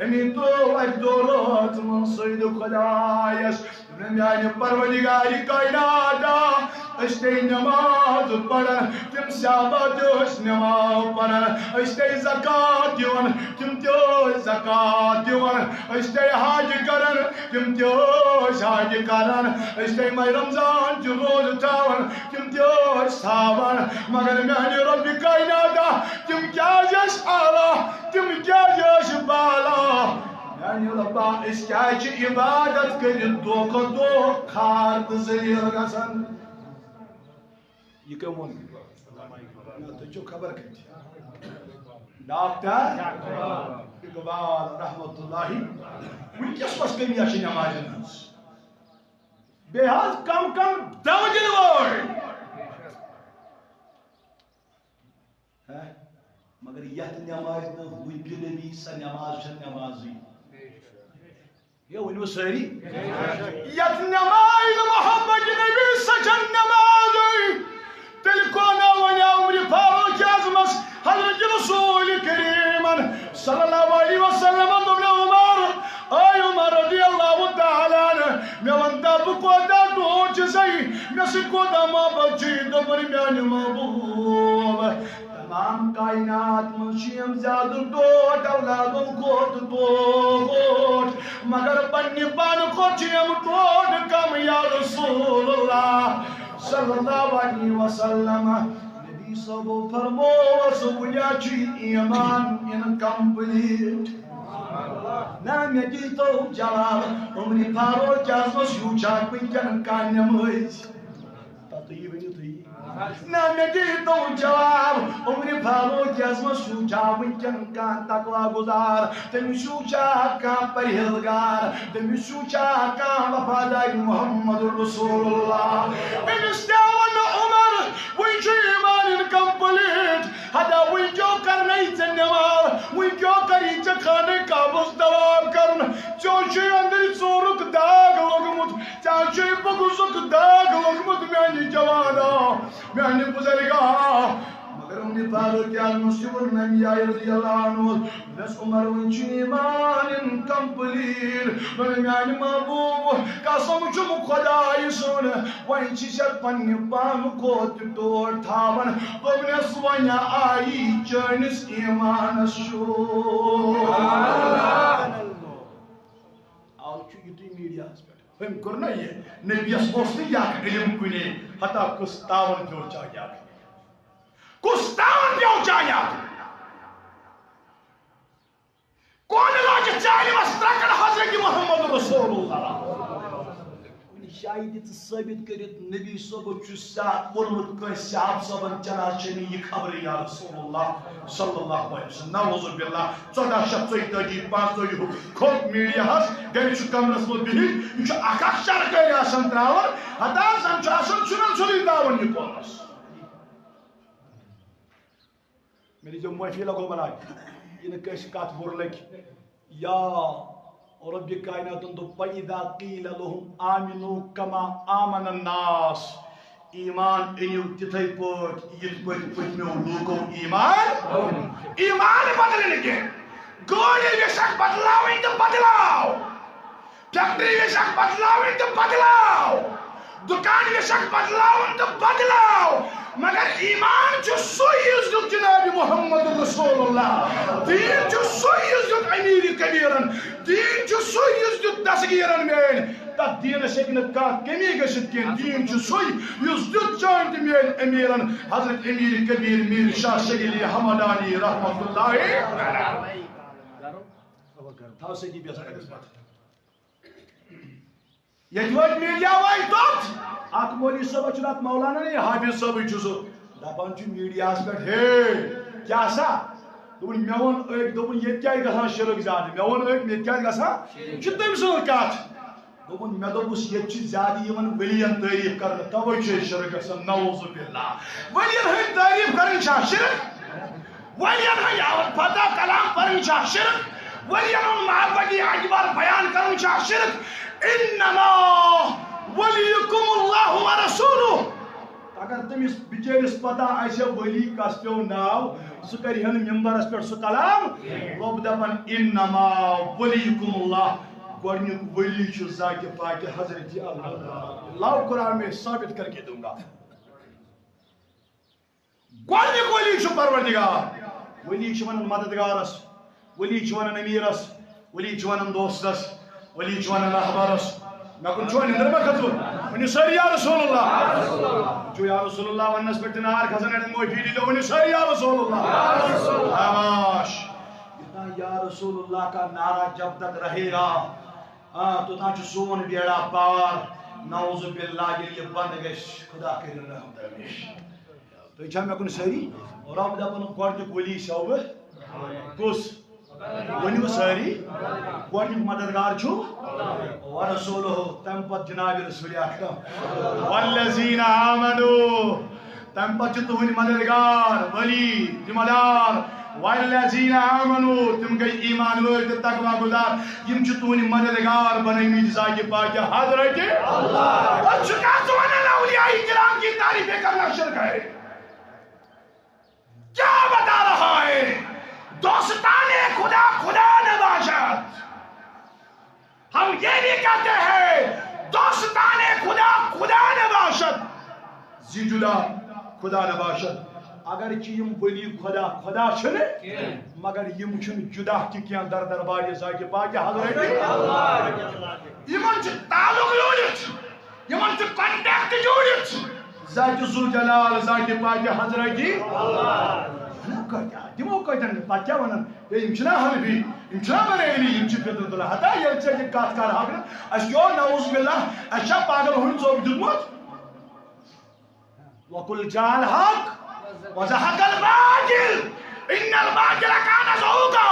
امین تو اکدورات من سید خدایس میانی پروردگاری کائناتا اشتے نماز پڑھن تم صحابہ اس نماز پڑھن اشتے زکاة دیون تم زکاة دیون اشتے حاج کرن تم حاج کرن اشتے ماہ رمضان جو روز تاون تم تاون مگر میانی رب کائناتا تم کیا جس آلہ تم کیا جس بالا میانی ربا اس کیا عبادت کرت دو کو دو کھار تزیر گسن یہ کیا مون تو جو خبر کرتی ڈاکٹر اقبال رحمت اللہ ان کس پاس کمی اچھی نماز نماز بے حال کم کم دو جنوار مگر یہ نماز نہ ہوئی بھی نبی سا نماز چھ نمازی یہ ونو ساری یہ نماز محمد نبی سچن نمازی تل کونا ونیا عمر فاروق اعظم حضرت رسول کریم صلی اللہ علیہ وسلم ابن عمر اے عمر رضی اللہ تعالی عنہ میں ونتا بکوتا ڈھونچ سئی میں سکوتا محبت جی دبر میان محبوب تمام کائنات منشیم زیادہ ڈوٹ اولادوں کو ڈوٹ مگر پنی پان کو چیم ڈوٹ کم یا رسول اللہ صلی اللہ علیہ وسلم نبی صاحب فرمو سبنیا چی ایمان انکمپلیٹ نام یدیتو جلال عمری فاروق اعظم شوچاک ونکن کانیمز تطیب نیتوی نام یدیتو جلال عمری فاروق اعظم شوچاک ونکن کان تقوی گزار تم شوچاک کان پرہیزگار تم شوچاک کان وفادار محمد رسول اللہ بمستاون عمر ونچو ایمان انکمپلیٹ ہدا ونچو کرنی چنوال ونچو کری چکھانے کابوس دوام کرن چوچی اندر سورک داغ لگمت چاچی بگوزک داغ لگمت میانی جوانا میانی بزرگا مگر امنی فاروق اعظم سیور نمی آئی رضی اللہ عنہ بس عمر ونچی ایمان انکمپلیٹ میانی محبوب قسم چم خدای سن ونچی شر پنی پان کو توڑ تھاون ببنس ونیا آئی چانس ایمان شو آو چو یتی میڈیا پہ ہم کرنا یہ نبی اسموستی یا علم کنے حتی کستاون پیو چاہیا کستاون پیو چاہیا کون لاج چاہی وسترکن حضرت محمد رسول اللہ شاید ثابت کرت نبی صاحب چھ پورمت کن صاحب صاحبن چنا چنی یہ خبر یا رسول اللہ صلی اللہ علیہ وسلم نعوذ باللہ 1435 کھوت میڈیا ہس گھر چھ کمرس مت بہت یہ اکھ شر کر آسان تراون ہتا زن چھ آسان چنن چلی داون یہ کونس میری جو معافی لگو بنائے یہ کش کات بور لگ یا رب کائنات تو فَإِذَا قِيلَ لَهُمْ آمِنُوا كَمَا آمَنَ النَّاسِ ایمان انیو تتھائی پوٹ یہ پتمیو لوگوں ایمان بدلنے کے گوڑی ویشک بدلاویں تو بدلاو فیکٹری ویشک بدلاویں تو بدلاو دکان ویشک بدلاویں تو بدلاو مگر ایمان جو سوئی عزت جناب محمد رسول اللہ دین جو سوئی عزت امیر کبیرن دین جو سوئی عزت دستگیرن مین تا دین سکنت کا کمی گشت کین دین جو سوئی عزت چاہتے مین امیرن حضرت امیر کبیر میر شاہ شگلی حمدانی رحمت اللہ تھا سکی بیسا کدس بات یہ وقت میڈیا وائی توت اک مولی صاحب چنات مولانا نہیں حافظ صاحب چوزو دپان چھ میڈیا اس پہ ہے کیا سا دپن میون ایک دپن یہ کیا گژھان شرک زیادہ میون ایک یہ کیا گژھان چھ تم سو کات دپن مے دوپس یہ چھ زیادہ یمن ولین تعریف کرن توے چھ شرک گژھان نعوذ باللہ ولین ہن تعریف کرن چھ شرک ولین ہن یاوت پتہ کلام پرن چھ شرک ولین ہن محبت اجبار بیان کرن چھ شرک انما ولیکم اللہ ورسولہ اگر تمس بچٲرِس پتہ آسہِ ولی کس پیو ناو سُہ کَرِ ہن ممبرس پٮ۪ٹھ سُہ کلام رۄب دپان انما ولیکم اللہ گۄڈنیُک ولی چھُ ذاتِ پاکہِ حضرت اللہ لاؤ قرآن میں ثابت کر کے دوں گا گۄڈنیُک ولی چھُ پروردگار ولی چھُ ونان مددگارس ولی چھُ ونان امیرس ولی چھُ ونان دوستس ولی چھُ ونان رہبرس مےٚ کُن چھُوا نِندٕر ما کھٔژمٕژ ؤنِو سٲری یا رسول اللہ چھُ یا رسول اللہ وننس پٮ۪ٹھ تہِ نار کھسان اڑٮ۪ن معٲفی دیٖتو ؤنِو سٲری یا رسول اللہ خاموش اتنا یا رسول اللہ کا نعرہ جب تک رہے گا توتام چھُ سون بیڑا پار نعوذ باللہ ییٚلہِ یہِ بنٛد گژھِ خدا کٔرِنۍ رحمت ہمیشہ تُہۍ چھا مےٚ کُن سٲری رب دپان گۄڈنیُک ولی چھَو بہٕ کُس ؤنِو سٲری گۄڈنیُک مددگار چھُ ورسولہ تمہِ پتہٕ جناب رسول اکرم والذین آمنوا تمہِ پتہٕ چھُ تُہنٛدۍ مددگار ولی ذمہ دار والذین آمنوا تِم گٔے ایمان وٲلۍ تہٕ تقویٰ گزار یِم چھِ تُہنٛدۍ مددگار بنٲومٕتۍ ذاتِ پاکہِ حضرت پتہٕ چھُ کیٛاہ ژٕ ونان اولیاء کرام کی تعریفیں کرنا شرک ہے کیا بتا رہا ہے دوستان خدا خدا نباشد ہم یہ بھی کہتے ہیں دوستان خدا خدا نباشد زی جدا خدا نباشد اگر یم ولی خدا خدا چھنہ مگر یم چھن جدا تہ کینٛہہ در دربار ذاتِ پاکہِ حضرت یمن چھ تعلق جوڑِتھ یمن چھ کنٹیکٹ جوڑِتھ ذات ذوالجلال ذاتِ پاکہِ حضرت تمو کتن پتہ کیا ونان یم چھنا حنفی یم چھنا بریلی یم چھ فطرت اللہ ہتا یل چھ یہ کت کر ہاگن اس کیو نعوذ باللہ اچھا پاگل ہن ژوک دیتمت وقل جاء الحق وزهق الباطل ان الباطل كان زهوقا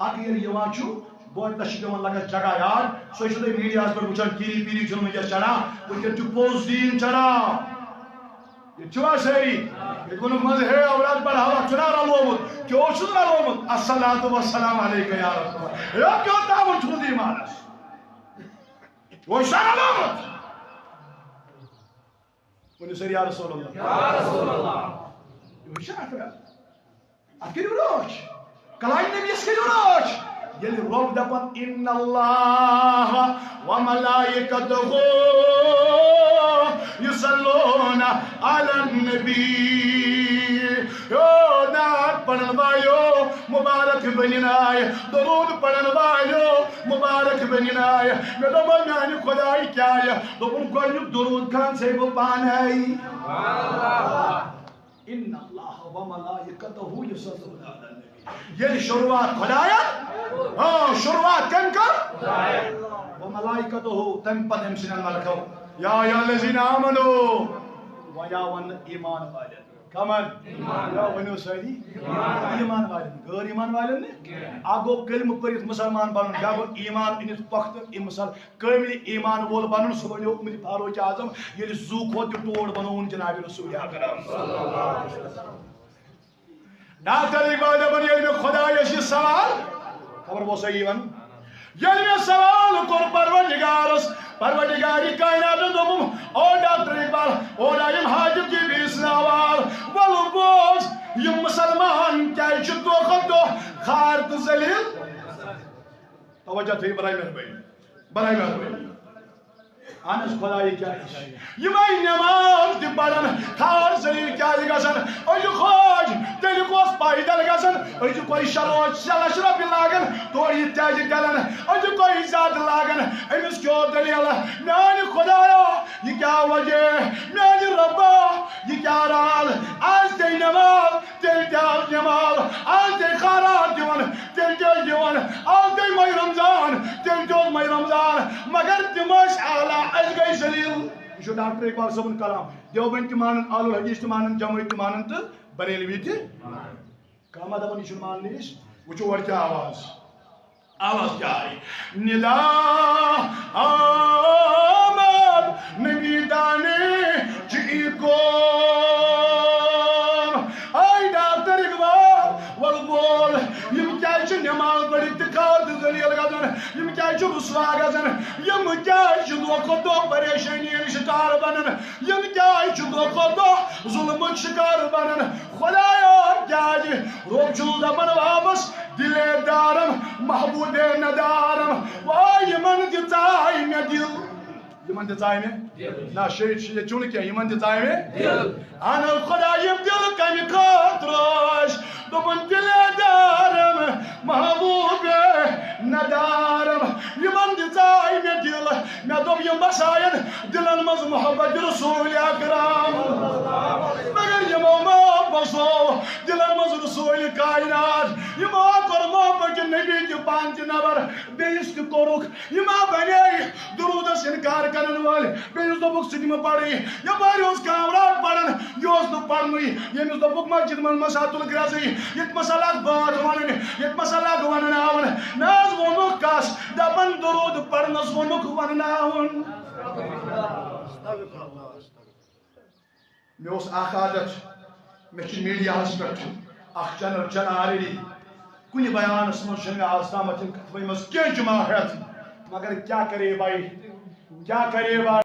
حق یل یوان چھو بہت تشکیل من لگا جگہ یار سو چھ میڈیاز پر وچھان کیری پیری چھن یہ چڑھا وہ کہ پوز دین چڑھا یہ چھوا ساری یہ مذہب اولاد پر ہوا چنا رلومت کیوں چھن رلومت الصلاۃ والسلام علیک یا رسول اللہ یہ کیوں تاون چھن دی مانس وہ شان رلومت ونی ساری یا رسول اللہ یہ شان افراد اکیل روش کلام نبی اس کے روش یلی رب دپان ان اللہ وملائکتہ یصلون علی النبی نعت پڑھن والو مبارک بنائے درود پڑھن والو مبارک بنائے میں دپان میانہ خدائی کیا ہے دپان گۄڈنیُک درود کھان سے بہ پانے ان اللہ وملائکتہ یصلون علی النبی یہ شروعات خدایت ہاں شروعات کن کر وملائکتہ تم پتہ ہمسن ملکو یا الذین آمنوا ویا ون ایمان والن کمن یا ونیو ساری ایمان والن غیر ایمان والن اگو کلمہ پڑھت مسلمان بنن یا گو ایمان انس پخت مثال کامل ایمان وول بنن سو بنیو عمر فاروق اعظم یل زو کھوت ٹوڑ بنون جناب رسول اکرم صلی اللہ علیہ وسلم ڈاکٹر اقبال دپان یل میں خدا یہ سوال خبر بو صحیح ون یل میں سوال کور پروردگارس پروردگاری کائنات دوم او ڈاکٹر اقبال او نائم حاجب کی بیس نوال ولو بوز یم مسلمان کیا چھ دو خدو خارت ذلیل توجہ تھی برائے مہربانی انس خدای کیا یمائی نماز دی پڑھن خار ذلیل کیا گژھن اجو خوش تیل کوس پایدل گژھن اجو کوئی شلوچ شلش رۄپیہِ لاگن تور یہ تیج ڈلن اجو کوئی زیادٕ لاگن امس کیو دلیل میانہِ خدایا یہ کیا وجہ میانہِ ربا یہ کیا رال آج تے نماز تیل تیل نماز آج تے خارات دیون تیل تیل دیون آج تے ماہ رمضان تیل تیل ماہ رمضان مگر تمس اعلیٰ از گئی ذلیل یہ ڈاکٹر اقبال صاحب کلام دیوبند تہ مانن آل الحدیث تہ مانن جمعیت تہ مانن تہ بریلوی تہ کلام دپان یہ ماننے نش وچھو اور کیا آواز کیا ہے ندا آمد نبی دانے چی کو آئی ڈاکٹر اقبال والبول یم کیا کیا نماز پڑھی تکار ذلیل گزن یم کیا رسوا گزن یم کیا دو کھو دو پریشانی شکار بنن یم کیا دو کھو دو ظلم شکار بنن خدایا کیا روب چل دپن واپس دلے دارم محبوب ندارم واہ یمن دژاے مے دل یمن دژاے مے نا شہید چون کیا یمن دژاے مے دل ان خدا یم دل کمی خاطرش دپن دلے دارم محبوب ندارم یمن دژاے مے دل مے دوپ یم بسائن دلن مز محبت رسول اکرام مگر یمو ما بسو دلن مز رسول کائنات یمو کور محبت نبی کی پانچ نبر بیس کی کورک یما بنے درود سے انکار کرن والے بیس دوپک سدیم پڑھی یا باریوس کامرات پڑھن یوس نو پڑھنی یمس دوپک مسجد من مسات الگرازی یت مسئلہ بات ونن یت مسئلہ ونن آون ناز ونک کاس دپن درود پڑھنس ونک ونن آون مے اوس اخ عادت مے چھ میڈیا ہس پٹھ اخ چینل چناری کن بیانس من آز تام کتب مز کی ماہیت مگر کیا کرے بھائی کیا کرے بھائی